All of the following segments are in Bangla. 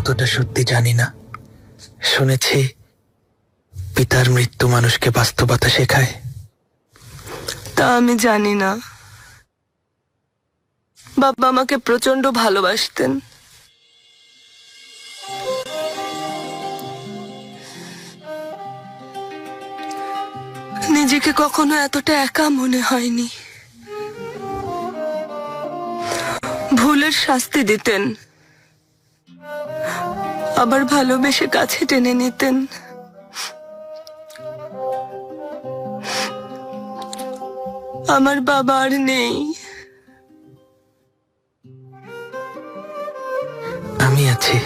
কতটা সত্যি জানি না। শুনেছি পিতার মৃত্যু মানুষকে বাস্তবতা শেখায়। তা আমি জানি না। বাবা আমাকে প্রচন্ড ভালোবাসতেন। নিজেকে কখনো এতটা একা মনে হয়নি। ভুলের শাস্তি দিতেন, আবার ভালোবেসে কাছে টেনে নিতেন। আমার বাবা আর নেই। আমি আছি।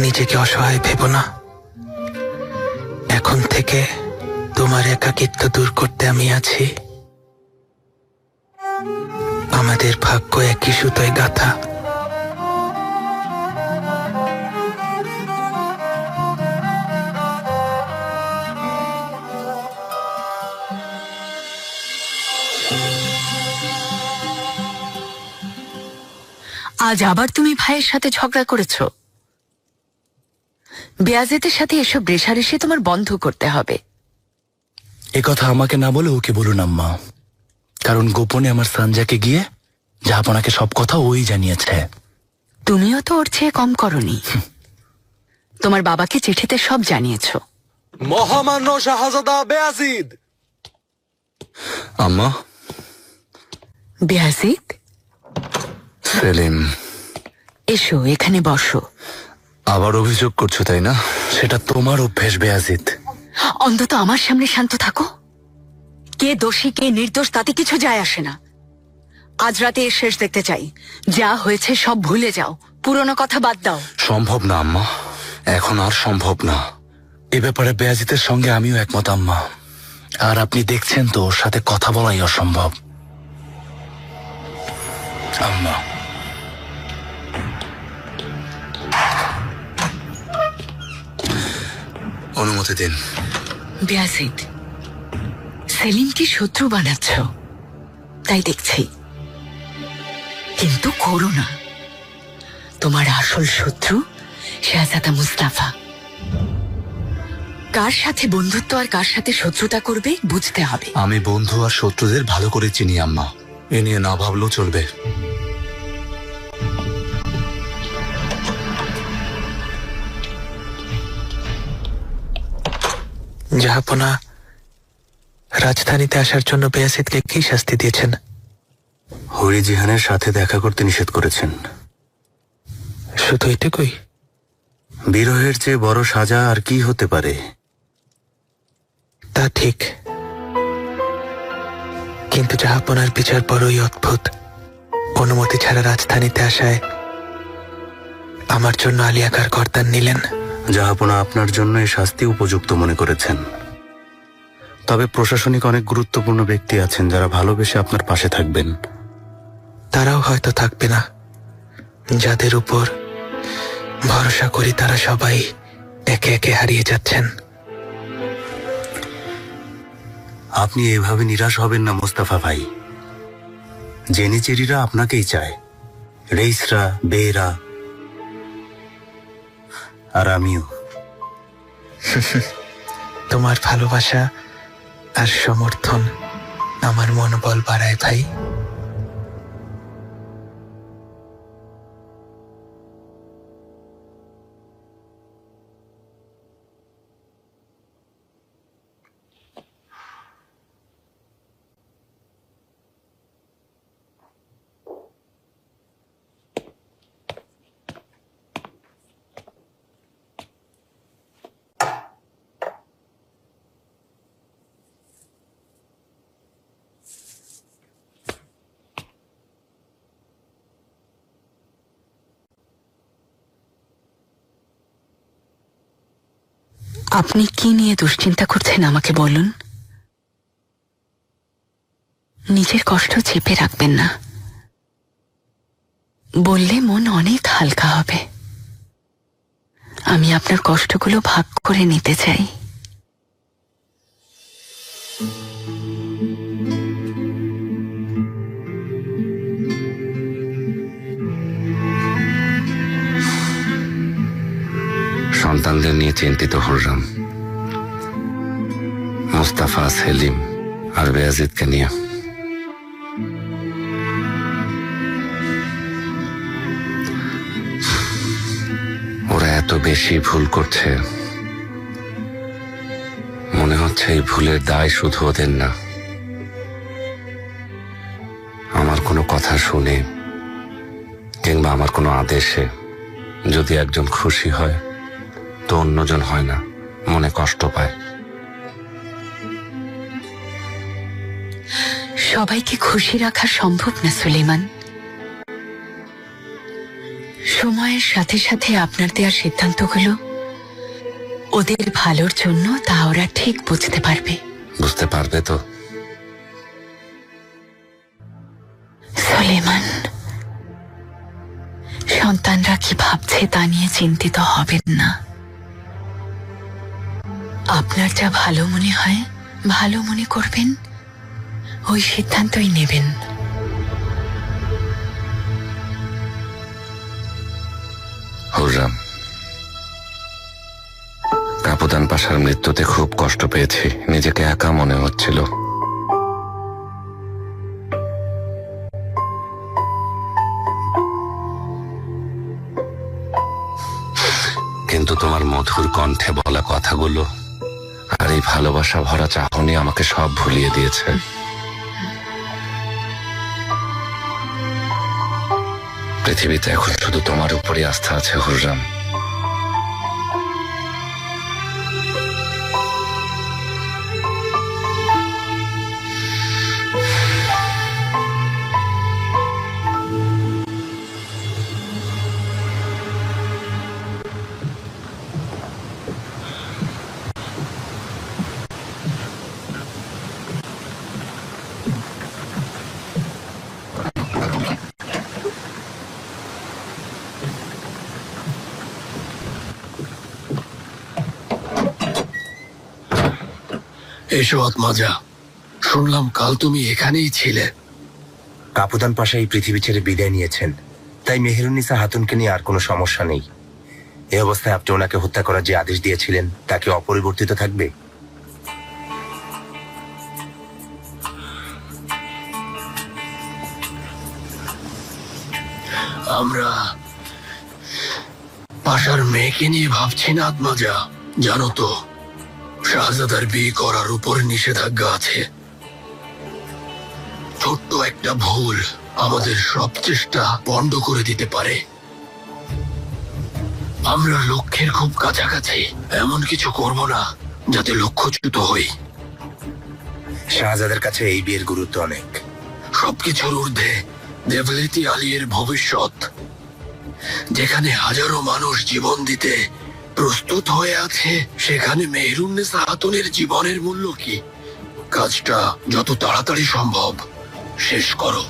নিজেকে অসহায় ভেবো না। এখন থেকে তোমার একাকিত্ব দূর করতে আমি আছি। আমাদের ভাগ্য একই সুতোয় গাঁথা। আজ আবার তুমি ভাইয়ের সাথে ঝগড়া করেছো? বেয়াজেতের সাথে এসব রেশারেশি তোমার বন্ধ করতে হবে। এ কথা আমাকে না বলে ওকে বলুন আম্মা, কারণ গোপনে আমার সানজাকে গিয়ে জাহাপনাকে সব কথা ওই জানিয়েছে। তুমিও তো ওর চেয়ে কম করনি। তোমার বাবাকে চিঠিতে সব জানিয়েছো। মহামান্য শাহজাদা বেয়াজিদ। আম্মা। বেয়াজিদ, সেলিম, এসো এখানে বসো। আবার অভিযোগ করছো তাই না? সেটা তোমার অভ্যেস বেয়াজিদ। অন্তত আমার সামনে শান্ত থাকো। কে দোষী কে নির্দোষ তাতে কিছু যায় আসে না। আজ রাতে এর শেষ দেখতে চাই। যা হয়েছে সব ভুলে যাও, পুরনো কথা বাদ দাও। সম্ভব না আম্মা, এখন আর সম্ভব না। এ ব্যাপারে বেয়াজিতের সঙ্গে আমিও একমত আম্মা। আর আপনি দেখছেন তো ওর সাথে কথা বলাই অসম্ভব। আম্মা, অনুমতি দিন। বেয়াজিদ, সেলিমকে শত্রু বানাচ্ছ তাই দেখছি, কিন্তু করো না। তোমার আসল শত্রু শাহজাদা মুস্তাফা। কার সাথে বন্ধুত্ব আর কার সাথে শত্রুতা করবে বুঝতে হবে। আমি বন্ধু আর শত্রুদের ভালো করে চিনি আম্মা, এ নিয়ে না ভাবলেও চলবে। জাহাপনা রাজধানীতে আসার জন্য বেয়াজিদকে কি শাস্তি দিয়েছেন? হরি জিহানের সাথে দেখা করতে নিষেধ করেছেন। শুধু এটুকুই? বিরহের চেয়ে বড় সাজা আর কি হতে পারে? তা ঠিক, কিন্তু জাহাপনার বিচার বড়ই অদ্ভুত। অনুমতি ছাড়া রাজধানীতে আসায় আমার জন্য আলিয়াকার কর্তান নিলেন। জাহাপনা আপনার জন্য এই শাস্তি উপযুক্ত মনে করেছেন। তবে প্রশাসনিক অনেক গুরুত্বপূর্ণ ব্যক্তি আছেন যারা ভালোবেসে আপনার পাশে থাকবেন। তারাও হয়তো থাকবে না। যাদের উপর ভরসা করি তারা সবাই একে একে হারিয়ে যাচ্ছেন। আপনি এভাবে নিরাশ হবেন না মোস্তাফা ভাই। জেনিচেরিরা আপনাকেই চায়, রেইসরা, বেরা, আর আমিও। তোমার ভালোবাসা আর সমর্থন আমার মনোবল বাড়ায় ভাই। আপনি কি নিয়ে দুশ্চিন্তা করছেন আমাকে বলুন। নিজের কষ্ট চেপে রাখবেন না, বললে মন অনেক হালকা হবে। আমি আপনার কষ্টগুলো ভাগ করে নিতে চাই। সন্তানদের নিয়ে চিন্তিত হুররাম, মুস্তাফা, সেলিম আর বেয়াজিদকে নিয়ে। ওরা এত বেশি ভুল করছে, মনে হচ্ছে এই ভুলের দায় শুধু ওদের না, আমার কোনো কথা শুনে কিংবা আমার কোনো আদেশে যদি একজন খুশি হয় তো অন্যজন হয় না, মনে কষ্ট পায়। সবাইকে খুশি রাখা সম্ভব না সুলেমান। সময়ের সাথে সাথে আপনার দেওয়া সিদ্ধান্তগুলো ওদের ভালোর জন্য, তা ওরা ঠিক বুঝতে পারবে। বুঝতে পারবে তো? সুলেমান, সন্তানরা কি ভাবছে তা নিয়ে চিন্তিত হবেন না। আপনার যা ভালো মনে হয়, ভালো মনে করবেন, ওই সিদ্ধান্তই নেবেন। হুররাম, কাপুদান পাশার মৃত্যুতে খুব কষ্ট পেয়েছি, নিজেকে একা মনে হচ্ছিল। কিন্তু তোমার মধুর কণ্ঠে বলা কথাগুলো আর এই ভালোবাসা ভরা চাহনি আমাকে সব ভুলিয়ে দিয়েছে। পৃথিবীতে এখন শুধু তোমার উপরই আস্থা আছে হুররাম। এসো আত্মাজা, শুনলাম কাল তুমি এখানেই ছিলে। কাপুদান পাশা এই পৃথিবী ছেড়ে বিদায় নিয়েছেন, তাই মেহেরুন্নিসা হাতুনকে নিয়ে আর কোনো সমস্যা নেই। এই অবস্থায় আপনি ওনাকে হত্যা করার যে আদেশ দিয়েছিলেন তা কি অপরিবর্তিত থাকবে? আমরা পাশার মেয়েকে নিয়ে ভাবছি না আত্মাজা। জানো তো, শাহজাদার বিয়ে করার উপর নিষেধাজ্ঞা আছে। ছোট্ট একটা ভুল আমাদের সব চেষ্টা বন্ধ করে দিতে পারে। আমরা লক্ষ্যের খুব কাছাকাছি, এমন কিছু করব না যাতে লক্ষ্যচ্যুত হই। শাহজাদের কাছে এই বিয়ের গুরুত্ব অনেক। সবকিছুর ঊর্ধ্বে দেবলেতি আলীর ভবিষ্যৎ, যেখানে হাজারো মানুষ জীবন দিতে প্রস্তুত হয়ে আছে, সেখানে মেহেরুন্নেসা খাতুনের জীবনের মূল্য কি? কাজটা যত তাড়াতাড়ি সম্ভব শেষ করো।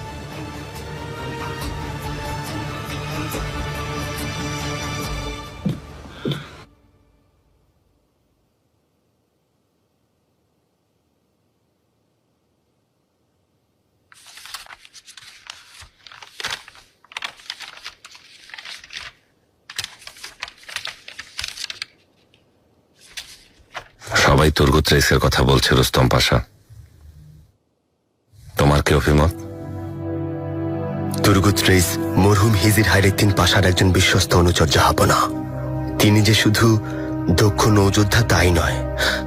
সবাই তুর্গুত রেইসের কথা বলছে রুস্তম পাশা, তোমার কি অভিমত? তুর্গুত রেইস মরহুম হিজির হায়রেদ্দিন পাশার একজন বিশ্বস্ত অনুচর জাহাপনা। তিনি যে শুধু দক্ষ নৌযোদ্ধা তাই নয়,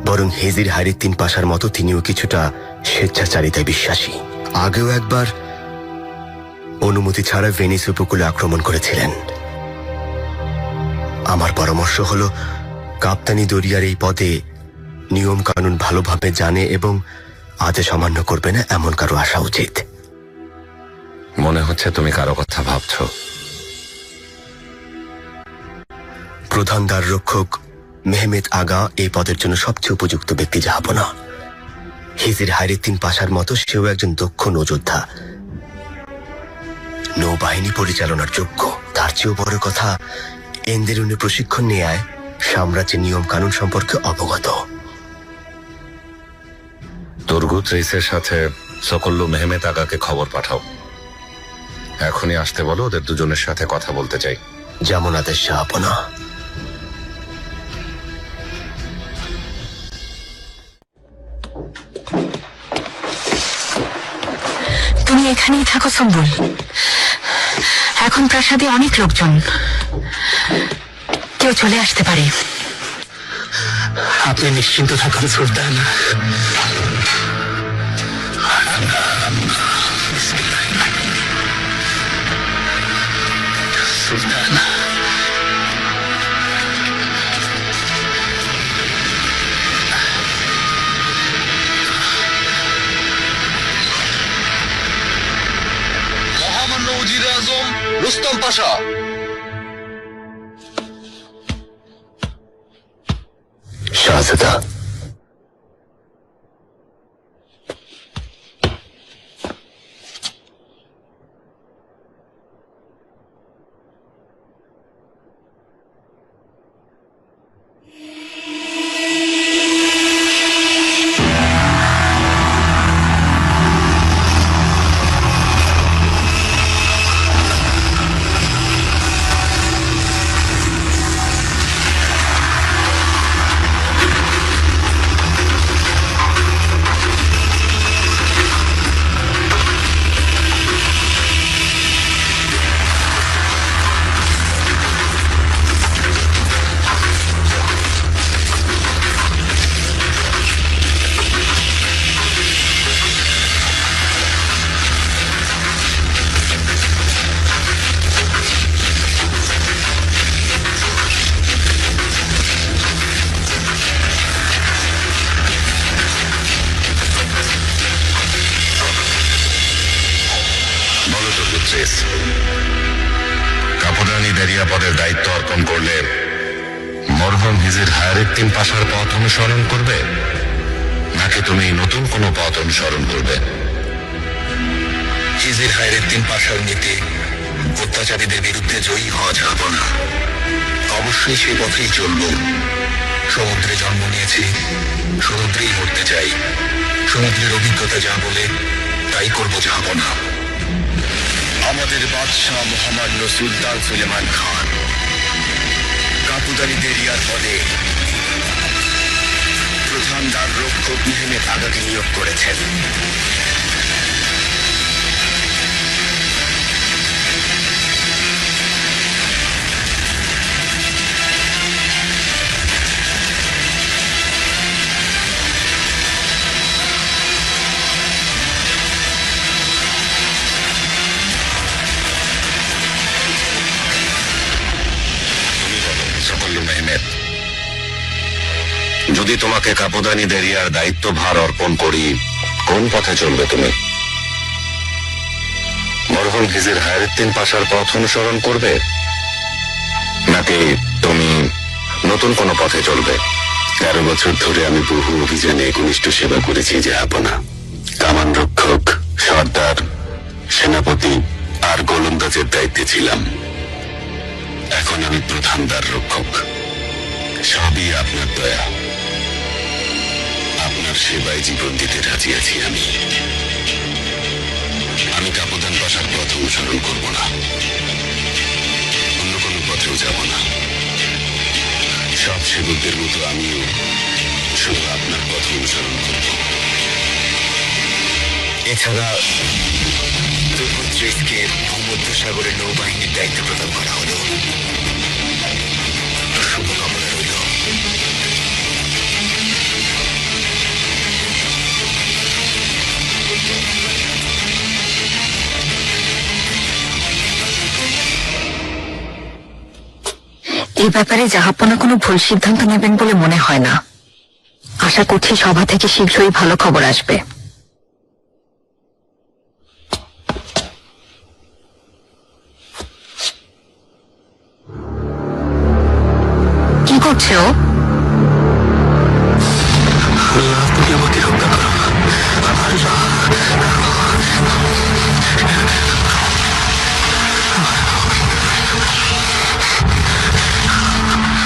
বরং হিজির হায়রেদ্দিন পাশার মতো তিনিও কিছুটা স্বেচ্ছাচারিতায় বিশ্বাসী। আগেও একবার অনুমতি ছাড়া ভেনিস উপকূলে আক্রমণ করেছিলেন। আমার পরামর্শ হলো, কাপ্তানি দরিয়ার এই পদে নিয়ম কানুন ভালোভাবে জানে এবং আদেশ অমান্য করবে না এমন কারো আসা উচিত। মনে হচ্ছে তুমি কারো কথা ভাবছ। প্রধান দ্বার রক্ষক মেহমেদ আগা এই পদের জন্য সবচেয়ে উপযুক্ত ব্যক্তি জাহাপনা। হিজির হায়রেদ্দিন পাশার মতো সেও একজন দক্ষ নৌযোদ্ধা, নৌবাহিনী পরিচালনার যোগ্য। তার চেয়েও বড় কথা, এন্দেরুনে প্রশিক্ষণ নেয় সাম্রাজ্যের নিয়ম কানুন সম্পর্কে অবগত। তুর্গুত রেইসের সাথে সকল্লু মেহমেদ আগাকে খবর পাঠাও। এখনই আসতে বলো, ওদের দুজনের সাথে কথা বলতে চাই। যেমন আদেশ জাহাপনা। তুমি এখানেই থাকো সম্বল। এখন প্রাসাদে অনেক লোকজন, কেউ চলে আসতে পারে। আপনি নিশ্চিন্ত থাকুন সুলতান। সুলতান, মহামান্য উজির আজম রুস্তম পাশা। শাহজাদা, কাপুরানি দেরিয়া পদের দায়িত্ব অর্পণ করলে মরহুম হিজির হায়ারউদ্দিন পাশার পথ অনুসরণ করবে, নাকি তুমি নতুন কোনো পথ অনুসরণ করবে? হিজির হায়রুদ্দিন পাশার নীতি অত্যাচারীদের বিরুদ্ধে জয়ী হওয়া যাবে না। অবশ্যই সেই পথেই চলব। সমুদ্রে জন্ম নিয়েছি, সমুদ্রেই মরতে চাই। সমুদ্রের অভিজ্ঞতা যা বলে তাই করব, যাব না। আমাদের বাদশাহ মহামান্য সুলতান সুলেমান খান কাপুদানি দেরিয়ার পদে প্রধান দ্বার রক্ষক মেহমেদ আগাকে নিয়োগ করেছেন। মেহমেদ, যদি তোমাকে কাপুদানি দেরিয়ার দায়িত্ব ভার অর্পণ করি, কোন পথে চলবে তুমি? মরহুম হিজির হায়রুদ্দিন পাশার পথ অনুসরণ করবে, নাকি তুমি নতুন কোনো পথে চলবে? 13 বছর ধরে আমি বহু অভিযানে একনিষ্ঠ সেবা করেছি জাহাপনা। কামান রক্ষক, সর্দার, সেনাপতি আর গোলন্দাজের দায়িত্বে ছিলাম। এখন আমি প্রধান দ্বার রক্ষক। সবই আপনার দয়া। আপনার সেবায় জীবন দিতে রাজি আছি আমি। আমি কাপুদান পাশার পথ অনুসরণ করব না, অন্য কোনো পথেও যাব না। সব সেবকদের মতো আমিও শুধু আপনার পথ অনুসরণ করব। এছাড়া তুর্কত্রিসকে ভূমধ্যসাগরের নৌবাহিনীর দায়িত্ব প্রদান করা হলো। শুভকামনা রইল। এই ব্যাপারে জাহাপনা কোনো ভুল সিদ্ধান্ত নেবেন বলে মনে হয় না। আশা করছি সভা থেকে শীঘ্রই ভালো খবর আসবে। কি করছে ও? আল্লাহ, তুমি আমাকে রক্ষা করো।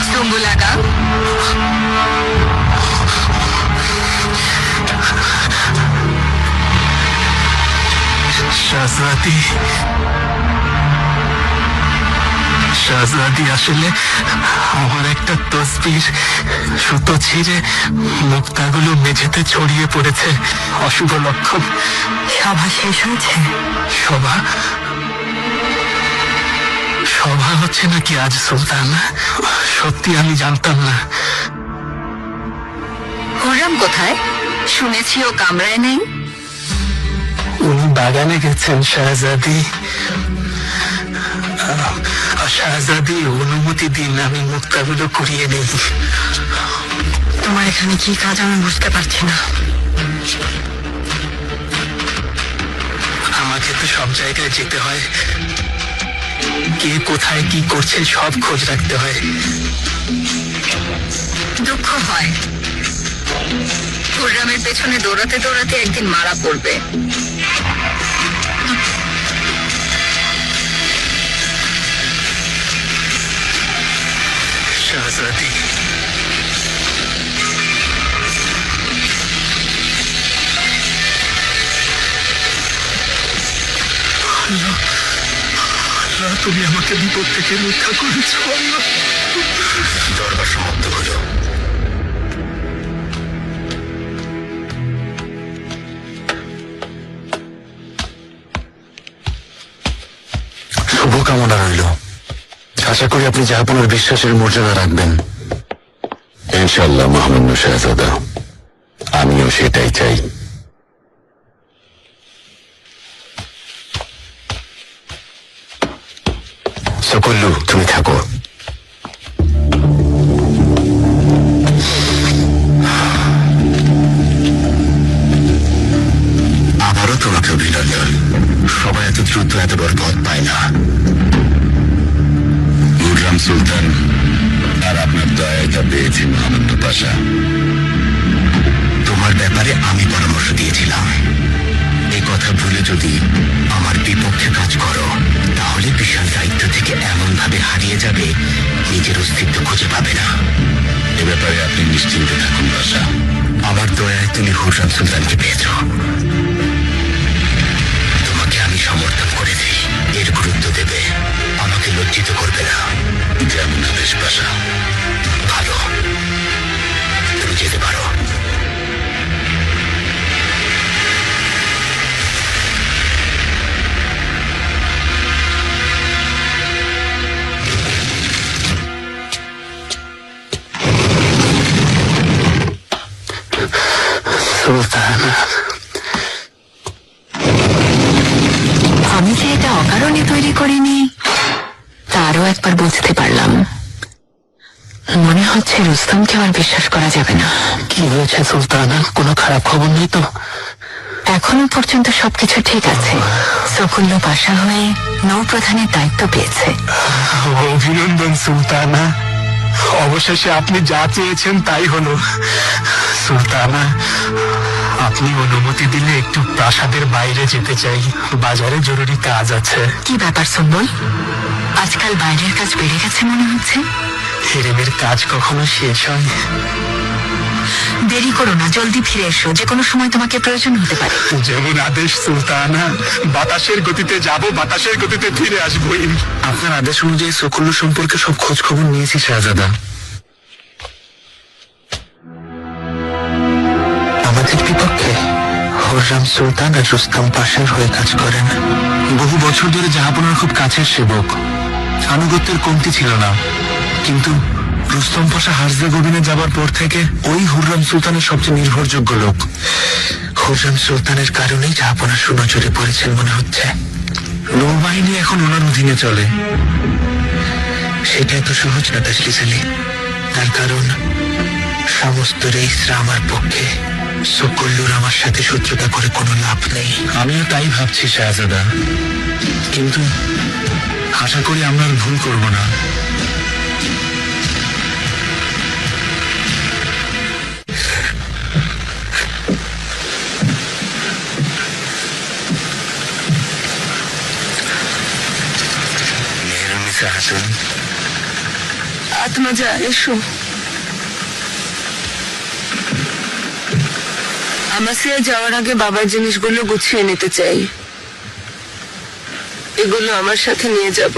সুম্বুল আগা, শাহজাদি, শাহজাদি, আসলে আমার একটা তসবির সুতো ছিঁড়ে মুক্তাগুলো মেঝেতে ছড়িয়ে পড়েছে। অশুভ লক্ষণ। সভা শেষ হয়েছে? সভা সভা হচ্ছে নাকি আজ সুলতান? সত্যি আমি জানতাম না। হুররাম কোথায়? শুনেছি ও কামরায় নেই। উনি বাগানে গেছেন শাহজাদি। শাহজাদি, অনুমতি দিন আমি মুক্তাগুলো কুড়িয়ে নেই। তোমার এখানে কি কাজ আমি বুঝতে পারছি না। আমাকে তো সব জায়গায় যেতে হয়, কে কোথায় কি করছে সব খোঁজ রাখতে হয়। দুঃখ হয় হুররামের পেছনে দৌড়াতে দৌড়াতে একদিন মারা পড়বে। শাহজাদি, আল্লাহ, তুমি আমাকে বিপদ থেকে রক্ষা করেছো আল্লাহ। দরবার সমাপ্ত হলো। শুভকামনা রইল। আশা করি আপনি জাহাপনার বিশ্বাসের মর্যাদা রাখবেন। ইনশাআল্লাহ মহামান্য শাহজাদা, আমিও সেটাই চাই। সকল্লু, তুমি থাকো। আবারও তোমাকে অভিনন্দন। সবাই এত দ্রুত এত বড় পথ পায় না। হুররাম সুলতান আর আপনার দয়ায় তা পেয়েছি মহামান্য পাশা। তোমার ব্যাপারে আমি পরামর্শ দিয়েছিলাম, এই কথা ভুলে যদি আমার বিপক্ষে কাজ করো তাহলে বিশাল দায়িত্ব থেকে এমন ভাবে হারিয়ে যাবে নিজের অস্তিত্ব খুঁজে পাবে না। এ ব্যাপারে আপনি নিশ্চিন্তে থাকুন পাশা। আমার দয়ায় তুমি হুররাম সুলতানকে পেয়েছ, তোমাকে আমি সমর্থন করেছি। এর গুরুত্ব দেবে, আমাকে লজ্জিত করবে না। যেমন আদেশ পাশা। ভালো, তুমি যেতে পারো। সুলতান, আমি যে এটা অকারণে তৈরি করিনি তারও একবার বুঝতে পারলাম। মনে হচ্ছে রুস্তমকে আর বিশ্বাস করা যাবে না। কি হয়েছে সুলতান? কোনো খারাপ খবর নেই তো? এখনো পর্যন্ত সবকিছু ঠিক আছে। সকল্লু পাশা হয়ে নৌপ্রধানের দায়িত্ব পেয়েছে। অভিনন্দন সুলতানা, অবশেষে আপনি যা চেয়েছেন তাই হলো। সুলতানা, আপনি অনুমতি দিলে একটু প্রাসাদের বাইরে যেতে চাই, বাজারে জরুরি কাজ আছে। কি ব্যাপার সুম্বল, আজকাল বাইরের কাজ বেড়ে গেছে মনে হচ্ছে। হেরেমের কাজ কখনো শেষ হয়? দেরি করো না, জলদি ফিরে এসো, যে কোনো সময় তোমাকে প্রয়োজন হতে পারে। যেমন আদেশ সুলতানা। বাতাসের গতিতে যাব, বাতাসের গতিতে ফিরে আসবই। আপনার আদেশ অনুযায়ী সকল্লু সম্পর্কে সব খোঁজ খবর নিয়েছি শাহজাদা। আমাদের বিপক্ষে হুররাম সুলতান আর রুস্তম পাশার হয়ে কাজ করেন। বহু বছর ধরে জাহাপনার খুব কাছের সেবক, আনুগত্যের কমতি ছিল না। কিন্তু রুস্তম পাশা হাজরা গোবিনে যাবার পর থেকে ওই হুররাম সুলতানের সবচেয়ে নির্ভরযোগ্য লোক। হুররাম সুলতানের কারণেই জাহাপনা সুনজরে পড়েছেন মনে হচ্ছে। নৌবাহিনী এখন ওনার অধীনে চলে। সেটা এত সহজ না তাজলিস আলী। তার কারণ সমস্ত রেইসরা আমার পক্ষে, সকল্লুর আমার সাথে শত্রুতা করে কোনো লাভ নেই। আমিও তাই ভাবছি শাহজাদা, কিন্তু আশা করি আমরা আর ভুল করব না। মেহরুন্নিসা হাসান, আত্মজা, এসো। আমাসিয়া যাওয়ার আগে বাবার জিনিসগুলো গুছিয়ে নিতে চাই। এগুলো আমার সাথে নিয়ে যাব।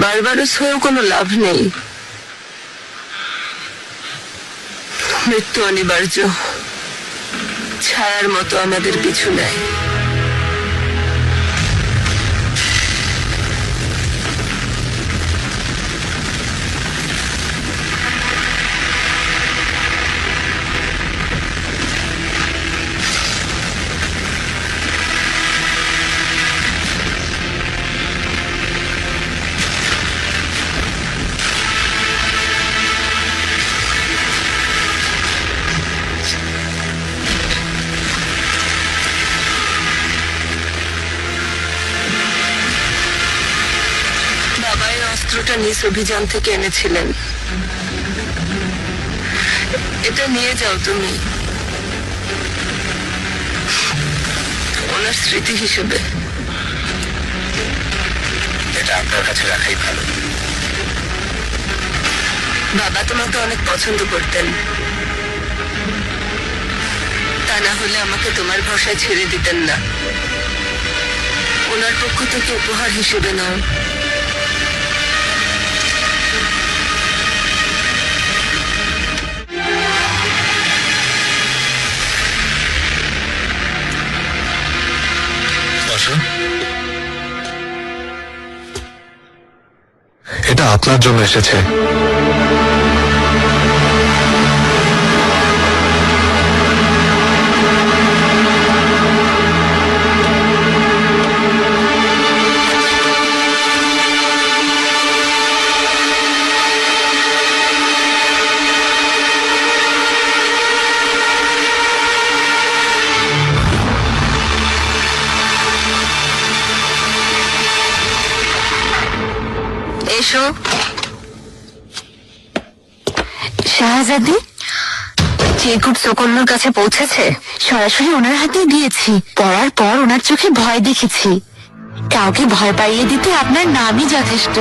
বারবারস হয়েও কোনো লাভ নেই। মৃত্যু অনিবার্য, ছায়ার মতো আমাদের পিছু নেয়। বাবা এই অস্ত্রটা নিজ অভিযান থেকে এনেছিলেন। এটা নিয়ে যাও তুমি, ওনার স্মৃতি হিসেবে। এটা আপনার কাছে রাখাই ভালো। বাবা তোমাকে অনেক পছন্দ করতেন, তা না হলে আমাকে তোমার ভরসায় ছেড়ে দিতেন না। ওনার পক্ষ থেকে উপহার হিসেবে নাও। পাশা, এটা আপনার জন্য এসেছে। এসো। শাহজাদি, চিরকুট চোকন্নর কাছে পৌঁছেছে। সরাসরি ওনার হাতেই দিয়েছি। পড়ার পর ওনার চোখে ভয় দেখেছি। কাউকে ভয় পাইয়ে দিতে আপনার নামই যথেষ্ট।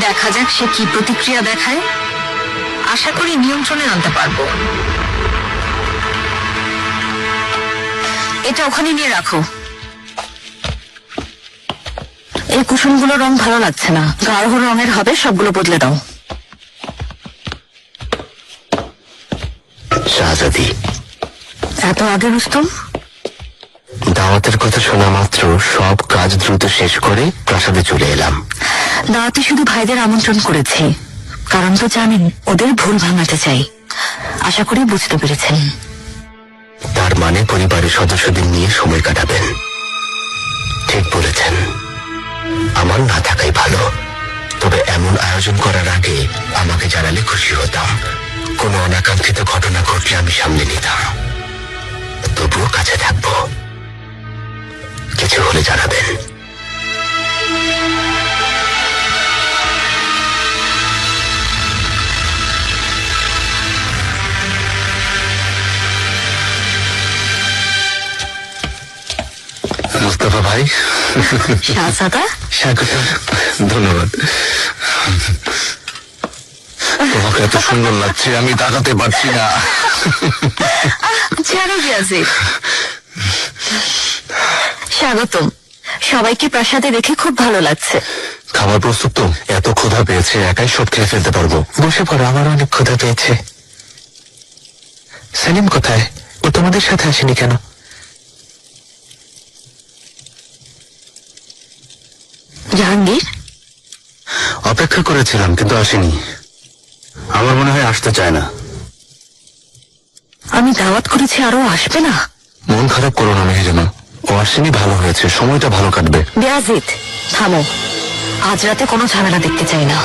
দেখা যাক সে কি প্রতিক্রিয়া দেখায়। আশা করি নিয়ন্ত্রণে আনতে পারবো। এটা ওখানে নিয়ে রাখো। এই কুসুমগুলো রং ভালো লাগছে না, গাঢ় রঙের হবে। সবগুলো বদলে দাও। শাহজাদি, এত আগে রুস্তম? দাওয়াতের কথা শোনা মাত্র সব কাজ দ্রুত শেষ করে প্রাসাদে চলে এলাম। দাওয়াতে শুধু ভাইদের আমন্ত্রণ করেছি, কারণ তো জানেন ওদের ভুল ভাঙাতে চাই। আশা করি বুঝতে পেরেছেন। তার মানে পরিবারের সদস্যদের নিয়ে সময় কাটাবেন। ঠিক বলেছেন, আমার না থাকাই ভালো। তবে এমন আয়োজন করার আগে আমাকে জানালে খুশি হতাম। কোনো অনাকাঙ্ক্ষিত ঘটনা ঘটলে আমি সামলে নিতাম। তবুও কাছে থাকবো, কিছু হলে জানাবেন। মুস্তাফা ভাই, শাহজাদা, স্বাগত। ধন্যবাদ। তোমাকে এত সুন্দর লাগছে, আমি তাকাতে পারছি না। ছাড়ো জিয়াজিদ। স্বাগতম। সবাইকে প্রাসাদে দেখে খুব ভালো লাগছে। খাবার প্রস্তুত তো? এত ক্ষুধা পেয়েছে, একাই সব খেয়ে ফেলতে পারবো। বসে পড়ো, আমার অনেক ক্ষুধা পেয়েছে। সেলিম কোথায়? ও তোমাদের সাথে আসেনি কেন? জাহাঙ্গীর, অপেক্ষা করেছিলাম কিন্তু আসেনি। আমার মনে হয় আসতে চায় না। আমি দাওয়াত করেছি, আরো আসবে না? মন খারাপ করো না মেহেজানা, ও আসেনি, ভালো হয়েছে। সময়টা ভালো কাটবে। জিয়াজিদ, থামো। আজ রাতে কোনো ঝামেলা দেখতে চাই না।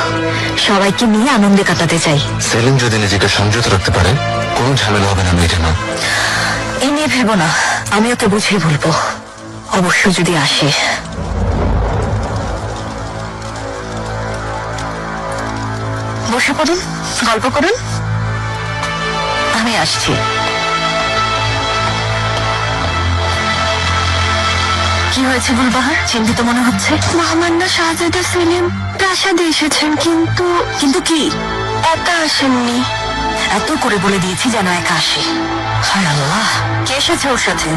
সবাইকে নিয়ে আনন্দে কাটাতে চাই। সেলিম যদি নিজেকে সংযত রাখতে পারে, কোনো ঝামেলা হবে না মেহেজানা। এ নিয়ে ভেবো না, আমি ওকে বুঝিয়ে বলবো। অবশ্য যদি আসে। বসে পড়ুন, গল্প করুন। আমি আসছি। কি হয়েছে গুলবাহার? চিন্তিত মনে হচ্ছে। মহামান্য শাহজাদা সেলিম প্রাসাদে এসেছেন, কিন্তু কিন্তু কি? একা আসেননি। এত করে বলে দিয়েছি যেন একা আসে। হায় আল্লাহ, কে এসেছে ওর সাথে?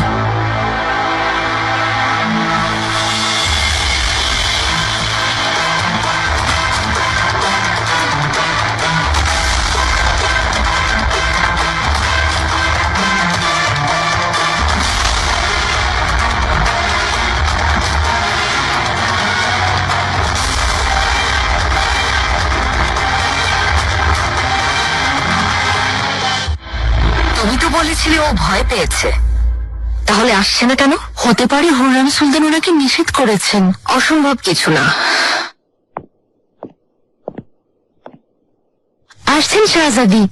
তুমি তো বলেছিলে ও ভয় পেয়েছে, তাহলে আসছে না কেন? হতে পারে হুররাম সুলতান ওনাকে নিষেধ করেছেন। অসম্ভব কিছু না। আসছেন শাহজাদি।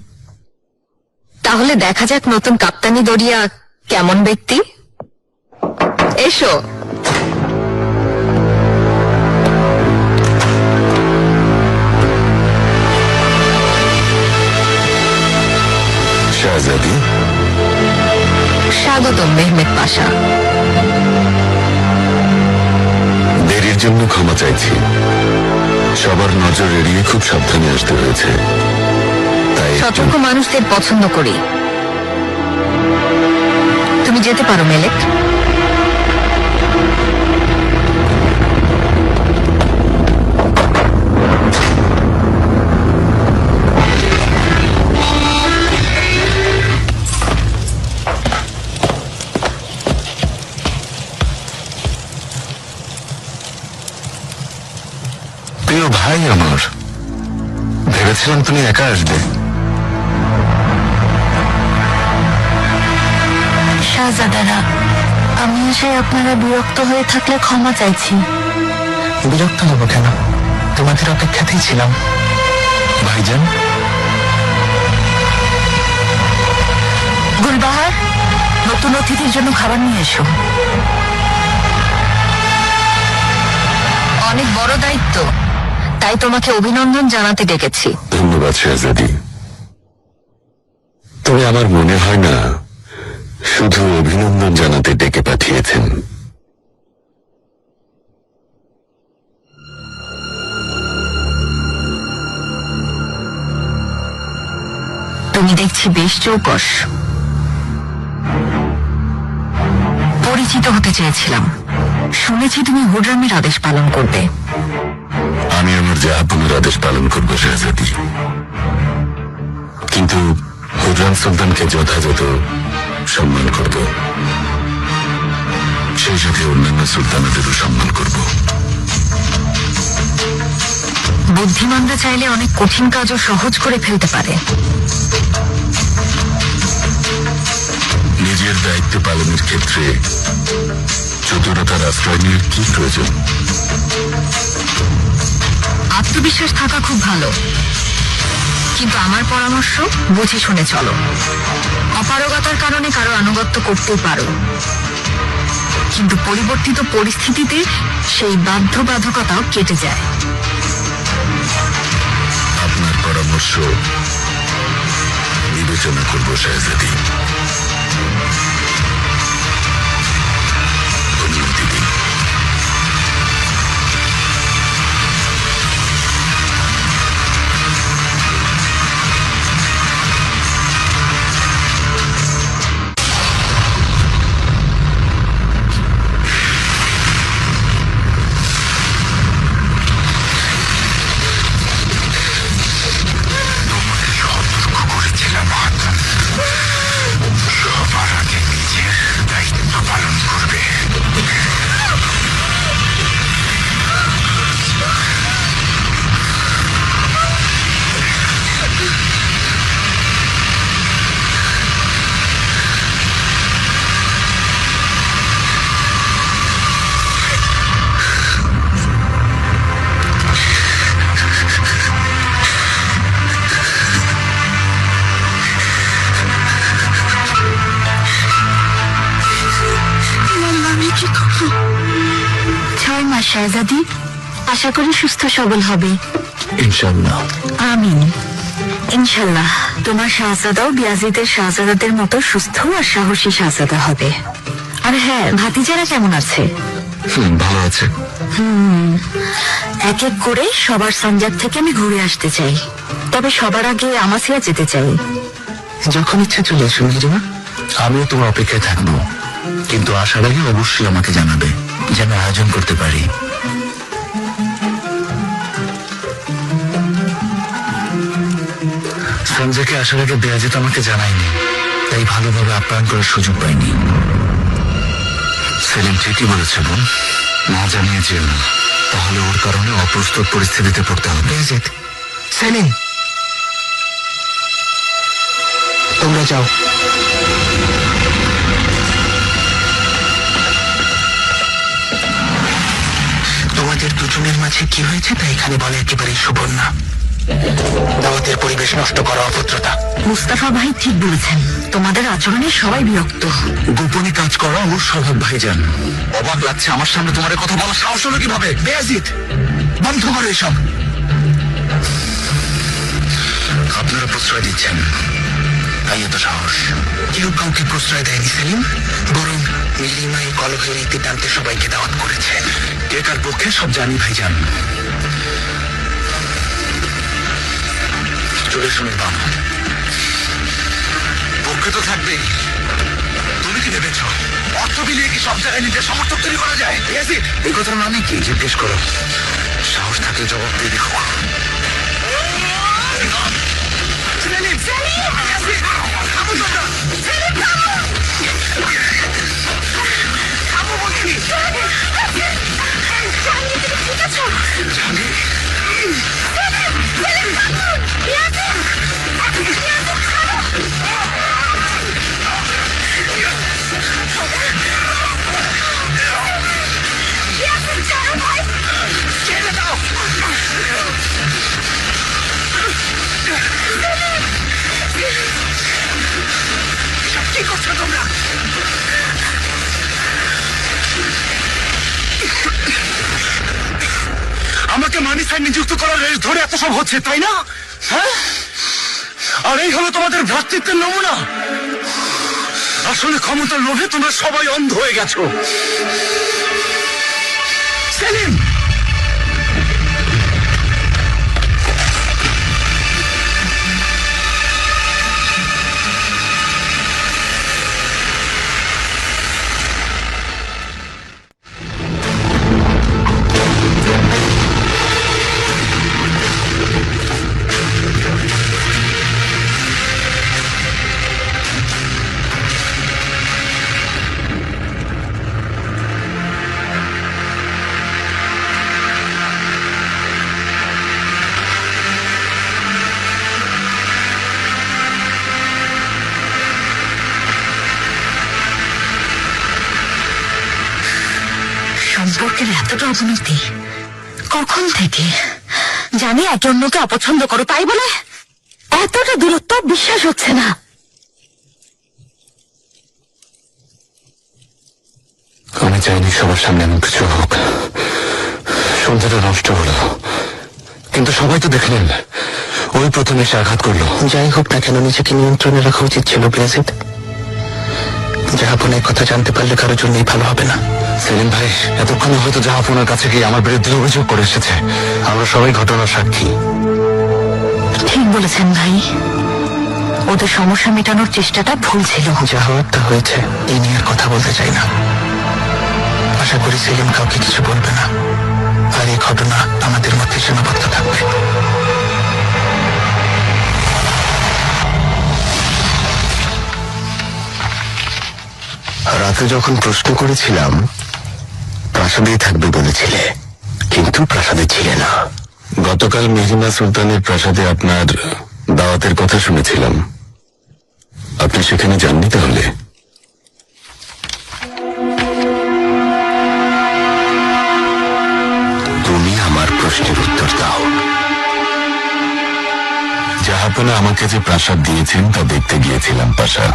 তাহলে দেখা যাক নতুন কাপ্তানি দরিয়া কেমন ব্যক্তি। এসো। শাহজাদি, স্বাগতম মেহমেদ পাশা। দেরির জন্য ক্ষমা চাইছি। সবার নজর এড়িয়ে খুব সাবধানে আসতে হয়েছে, তাই সতর্ক মানুষদের পছন্দ করি। তুমি যেতে পারো মেলেক। প্রিয় ভাই আমার, ভেবেছিলাম তুমি একা আসবে। শাহজাদারা, আমি আশায় আপনারা বিরক্ত হয়ে থাকলে ক্ষমা চাইছি। বিরক্ত হব কেন? তোমাদের অপেক্ষাতেই ছিলাম। ভাইজান, গুলবাহার, নতুন অতিথির জন্য খাবার নিয়ে এসো। অনেক বড় দায়িত্ব, তাই তোমাকে অভিনন্দন জানাতে ডেকেছি। ধন্যবাদ শাহজাদি। তবে আমার মনে হয় না শুধু অভিনন্দন জানাতে ডেকে পাঠিয়েছেন। তুমি দেখছি বেশ চৌকস। পরিচিত হতে চেয়েছিলাম। শুনেছি তুমি হুররামের আদেশ পালন করবে। আমি আমার জাহাপনার আদেশ পালন করব শাহজাদি, কিন্তু হুররাম সুলতানকে যথাযথ সম্মান করব, সেই সাথে অন্যান্য সুলতানাদেরও সম্মান করব। বুদ্ধিমানরা চাইলে অনেক কঠিন কাজও সহজ করে ফেলতে পারে। নিজের দায়িত্ব পালনের ক্ষেত্রে চতুরতার আশ্রয় নিয়ে কি প্রয়োজন? আত্মবিশ্বাস থাকা খুব ভালো, কিন্তু আমার পরামর্শ বুঝে শুনে চলো। অপারগতার কারণে কারো আনুগত্য করতেই পারো, কিন্তু পরিবর্তিত পরিস্থিতিতে সেই বাধ্যবাধকতাও কেটে যায়। আপনার পরামর্শ বিবেচনা করব শাহজাদি। অনুমতি দিন। সবার আগে নিজের দায়িত্ব পালন করবে। ছয় মাস শাহজাদি, আশা করি সুস্থ সবল হবে। ইনশাল্লাহ। আমিন। ইনশাল্লাহ তোমার শাহজাদাও বিয়াজিদের শাহজাদাদের মতো সুস্থ আর সাহসী শাহজাদা হবে। আর হ্যাঁ, ভাতিজারা কেমন আছে? ভালো আছে। এক এক করে সবার সঞ্জাত থেকে আমি ঘুরে আসতে চাই, তবে সবার আগে আমাসিয়া যেতে চাই। যখন ইচ্ছে চলে এসো মির্জা। আমিও তোমার অপেক্ষায় থাকবো, কিন্তু আসার আগে অবশ্যই আমাকে জানাবে, যেন আয়োজন করতে পারি। সঞ্জয়কে আসার আগে বেয়াজিত আমাকে জানায়নি, তাই ভালোভাবে আপ্যায়ন করার সুযোগ পাইনি। সেলিম ঠিকই বলেছে বোন, না জানিয়ে যেও না, তাহলে ওর কারণে অপ্রস্তুত পরিস্থিতিতে পড়তে হবে। বেয়াজিত, সেলিম, তোমরা যাও। তোমাদের দুজনের মাঝে কি হয়েছে তা এখানে বলে একেবারেই শোভন না। দাওয়াতের পরিবেশ নষ্ট করা অভদ্রতা। মুস্তাফা ভাই ঠিক বলেছেন, তোমাদের আচরণে সবাই বিরক্ত। গোপনে কাজ করা ওর স্বভাব ভাইজান। অবাক লাগছে আমার সামনে তোমার কথা বলা সাহস হলো কিভাবে? বেয়াজিদ, বন্ধ করো এসব। আপনারা প্রশ্রয় দিচ্ছেন তাই এত সাহস। কেউ কাউকে প্রশ্রয় দেয়নি সেলিম, বরং নীলিমা এই কলহের ইতি টানতে সবাইকে দাওয়াত করেছে। কে কার পক্ষে সব জানি ভাইজান। চলে শুনে বাম পক্ষে তো থাকবেই। তুমি কি ভেবেছ অর্থ বিলিয়ে কি সব জায়গায় নিজের সমর্থক তৈরি করা যায়? এই কথার মানে কি জিজ্ঞেস করো। সাহস থাকলে জবাব দিয়ে দেখো। কি করছো তোমরা? আমাকে মানি সাইন নিযুক্ত করার রেস ধরে এত সব হচ্ছে, তাই না? হ্যাঁ, আর এই হলো তোমাদের ভ্রাতৃত্বের নমুনা। আসলে ক্ষমতার লোভে তোমরা সবাই অন্ধ হয়ে গেছো। সেলিম, সম্পর্কের এতটা অবনতি কখন থেকে? জানি একে অন্যকে অপছন্দ করো, তাই বলে এতটা দূরত্ব বিশ্বাস হচ্ছে না। আমি চাইনি সবার সামনে এমন কিছু হোক। সন্ধ্যাটা নষ্ট হলো, কিন্তু সবাই তো দেখলেন ওই প্রথমে এসে আঘাত করলো। যাই হোক না কেন, নিজেকে নিয়ন্ত্রণে রাখা উচিত ছিল বেয়াজিদ। জাহাপনের কথা জানতে পারলে কারোর জন্যই ভালো হবে না। সেলিম ভাই এতক্ষণে হয়তো জাহাপনার কাছে গিয়ে আমার বিরুদ্ধে অভিযোগ করে এসেছে। আমরা সবাই ঘটনার সাক্ষী। ঠিক বলেছেন ভাই, ওদের সমস্যা মেটানোর চেষ্টাটা ভুল ছিল। যা হওয়ার তা হয়েছে, এই নিয়ে আর কথা বলতে চাই না। আশা করি সেলিম কাউকে কিছু বলবে না, আর এই ঘটনা আমাদের মধ্যে সীমাবদ্ধ থাকবে। রাতে যখন প্রশ্ন করেছিলাম প্রাসাদেই থাকবে বলেছিলে, কিন্তু প্রাসাদে ছিলে না। গতকাল মেহরিমা সুলতানের প্রাসাদে আপনার দাওয়াতের কথা শুনেছিলাম। আপনি সেখানে যাননি তাহলে? তুমি আমার প্রশ্নের উত্তর দাও। জাহাপনা আমাকে যে প্রাসাদ দিয়েছেন তা দেখতে গিয়েছিলাম পাশা।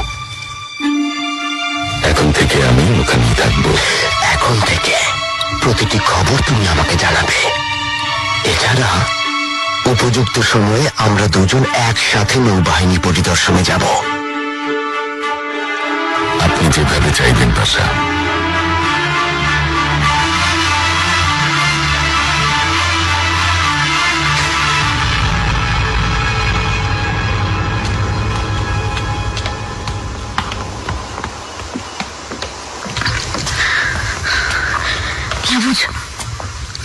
এখন থেকে আমি ওখানেই থাকবো। এখন থেকে প্রতিটি খবর তুমি আমাকে জানাবে। এছাড়া উপযুক্ত সময়ে আমরা দুজন একসাথে নৌবাহিনী পরিদর্শনে যাব। আপনি যেভাবে চাইবেন পাশা।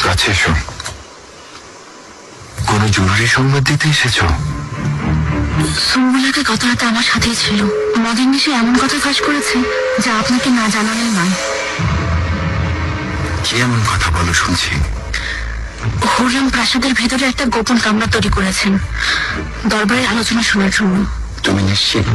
কাছে এসো। কোনো জরুরি সংবাদ দিতে এসেছো? সুমুলাকে গত রাতে আমার সাথেই ছিল। মদের নিশে এমন কথা ফাঁস করেছে যা আপনাকে না জানালেই নয়। কি এমন কথা বলো শুনছি? হুররাম প্রাসাদের ভেতরে একটা গোপন কামরা তৈরি করেছেন দরবারের আলোচনা শোনার জন্য। তুমি নিশ্চিত?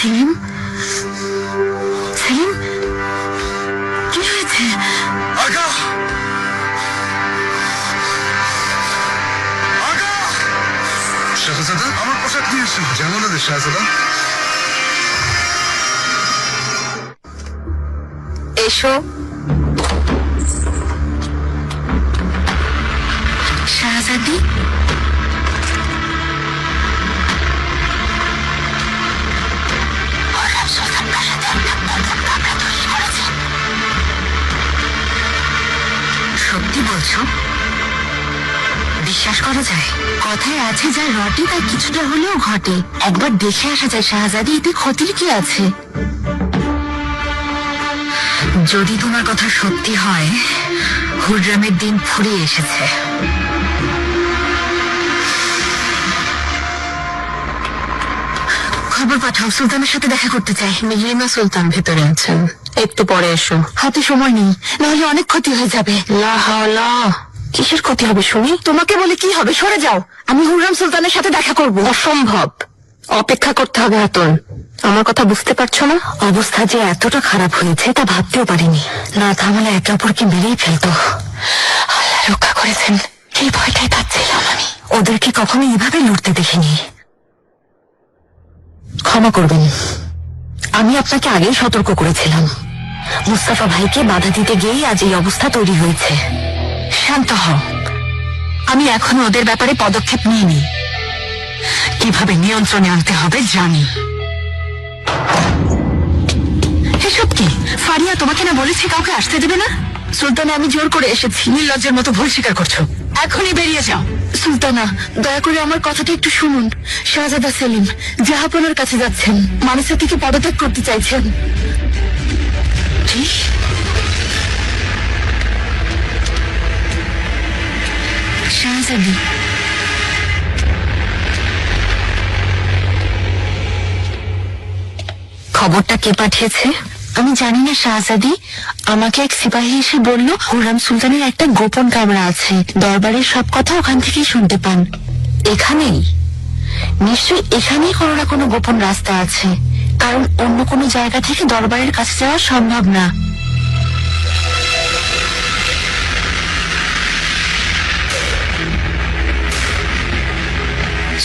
সেলিম, সেলিম, কি হয়েছে? আগা আগা শাহজাদা, আমার পোশাক নিয়ে এসো। যেমন আদেশ শাহজাদা। এসো। শাহজাদি, সত্যি বলছো? বিশ্বাস করা যায়? কথায় আছে যা রটে তা কিছুটা হলেও ঘটে। একবার দেখে আসা যায় শাহজাদি, এতে ক্ষতির কি আছে? যদি তোমার কথা সত্যি হয়, হুররামের দিন ফুরিয়ে এসেছে। খবর পাঠাও, সুলতানের সাথে দেখা করতে চাই। মেহরিমা সুলতান ভেতরে আছেন, একটু পরে এসো। হাতে সময় নেই, নাহলে অনেক ক্ষতি হয়ে যাবে। লা হাওলা। কিসের ক্ষতি হবে শুনি? তোমাকে বলে কি হবে? সরে যাও। আমি হুররাম সুলতানের সাথে দেখা করব। অসম্ভব, অপেক্ষা করতে হবে হাতুন। আমার কথা বুঝতে পারছো না? অবস্থা যে এতটা খারাপ হয়েছে তা ভাবতেও পারিনি। না থামলে একে অপরকে মেরেই ফেলতো। আল্লাহ রক্ষা করেছেন, এই ভয়টাই পাচ্ছিলাম আমি। ওদেরকে কখনো এভাবে লড়তে দেখিনি। ক্ষমা করবেন, আমি আপনাকে আগেই সতর্ক করেছিলাম। মুস্তাফা ভাইকে বাধা দিতে গিয়েই আজ এই অবস্থা তৈরি হয়েছে। শান্ত হও, আমি এখনো ওদের ব্যাপারে পদক্ষেপ নিইনি। কিভাবে নিয়ন্ত্রণে আনতে হবে জানি। এসব কি ফারিয়া? তোমাকে না বলেছি কাউকে আসতে দেবে না? সুলতানা, আমি জোর করে এসেছি। নির্লজ্জের মতো ভুল স্বীকার করছো। এখনই বেরিয়ে যাও। সুলতানা, দয়া করে আমার কথাটা একটু শুনুন। শাহজাদা সেলিম জাহাপনার কাছে যাচ্ছেন, মানসা থেকে পদত্যাগ করতে চাইছেন। ঠিক? শাহজাদি, খবরটা কে পাঠিয়েছে? আমি জানি না শাহজাদি, আমাকে এক সিপাহী এসে বলল হুররাম সুলতানের একটা গোপন কামরা আছে, দরবারের সব কথা ওখান থেকেই শুনতে পান। এখানেই? নিশ্চয়ই এখানেই কোনো না কোনো গোপন রাস্তা আছে, কারণ অন্য কোনো জায়গা থেকে দরবারের কাছে যাওয়া সম্ভব না।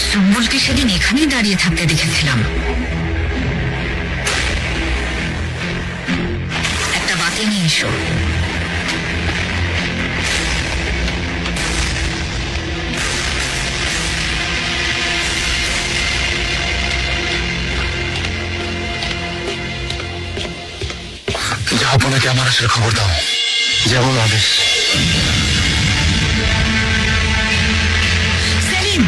সুম্বুলকে সেদিন এখানেই দাঁড়িয়ে থাকতে দেখেছিলাম। একটা বাতি নিয়ে এসো। জাহাপনাকে আমার আসার খবর দাও। যেমন আদেশ। সেলিম,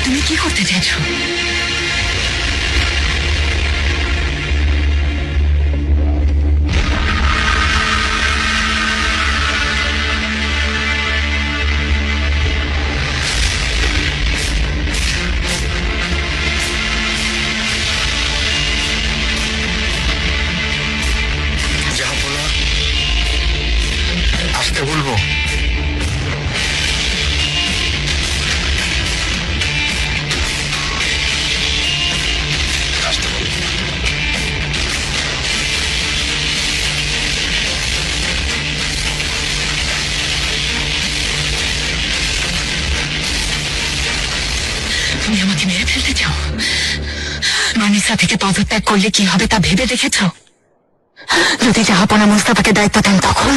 তুমি কি করতে চাইছো? জাহাপনা, আসতে বলবো? আসতে বলবো। তুমি আমাকে মেরে ফেলতে চাও? মানিসা থেকে পদত্যাগ করলে কি হবে তা ভেবে দেখেছো? যদি জাহাপনা মুস্তাফাকে দায়িত্ব দেন তখন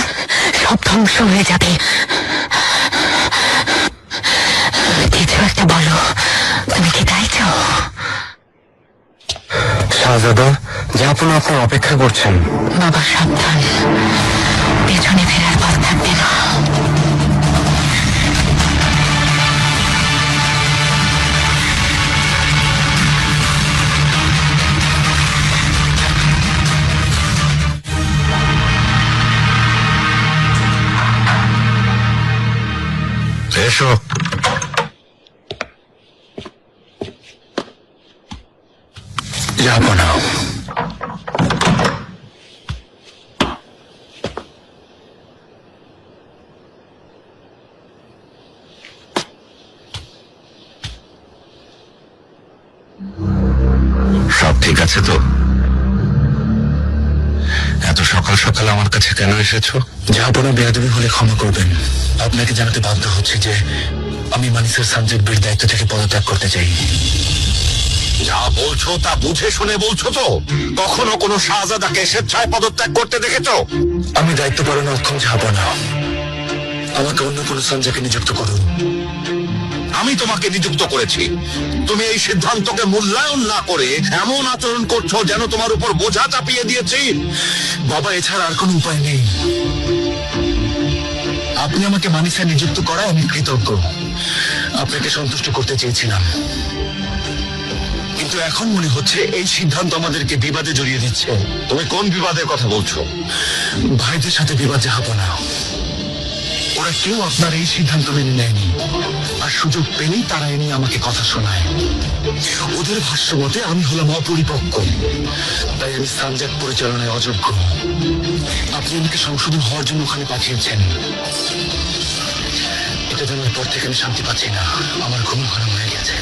সব ধ্বংস হয়ে যাবে। কিছু একটা বলো, তুমি কি তাই চাও? শাহজাদা, জাহাপনা আপনার অপেক্ষা করছেন। বাবা সাবধান, পেছনে ফেরার পথ থাকবে না। এসো। জাহাপনা, সব ঠিক আছে তো? এত সকাল সকাল আমার কাছে কেন এসেছো? জাহাপনা, বেয়াদবি হলে ক্ষমা করবেন। আপনাকে জানাতে বাধ্য হচ্ছে যে আমি মানিসের সানজেট দায়িত্ব থেকে পদত্যাগ করতে চাই। যা বলছো তা বুঝে শুনে বলছো তো? কখনো কোনো শাহজাদাকে স্বেচ্ছায় পদত্যাগ করতে দেখেছো? আমি দায়িত্ব পালনে অক্ষম, জাহাপনা। আমাকে অন্য কোনো সঞ্জাকে নিযুক্ত করুন। আমি তোমাকে নিযুক্ত করেছি, তুমি এই সিদ্ধান্তকে মূল্যায়ন না করে এমন আচরণ করছো যেন তোমার উপর বোঝা চাপিয়ে দিয়েছি। বাবা, এছাড়া আর কোনো উপায় নেই। আপনি আমাকে মানিসা নিযুক্ত করায় আমি কৃতজ্ঞ। আপনাকে সন্তুষ্ট করতে চেয়েছিলাম, কিন্তু এখন মনে হচ্ছে এই সিদ্ধান্ত আমাদেরকে বিবাদে জড়িয়ে দিচ্ছে। তুমি কোন বিবাদের কথা বলছো? ভাইদের সাথে বিবাদ, জাহাপনা। ওরা কেউ আপনার এই সিদ্ধান্ত মেনে নেয়নি, আর সুযোগ পেলেই তারা এনে আমাকে কথা শোনায়। ওদের ভাষ্য মতে আমি হলাম অপরিপক্ক, তাই আমি সানজাক পরিচালনায় অযোগ্য। আপনি আমাকে সংশোধন হওয়ার জন্য ওখানে পাঠিয়েছেন। এটা জানার পর থেকে আমি শান্তি পাচ্ছি না, আমার ঘুম হারাম হয়ে গেছে।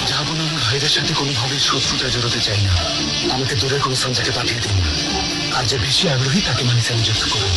জাহাপনা, আমার ভাইদের সাথে কোনোভাবেই শত্রুতায় জড়াতে চাই না। আমাকে দূরের কোনো সঞ্জাকে পাঠিয়ে দিন, আর যে বেশি আগ্রহী তাকে মানিসা নিযুক্ত করুন।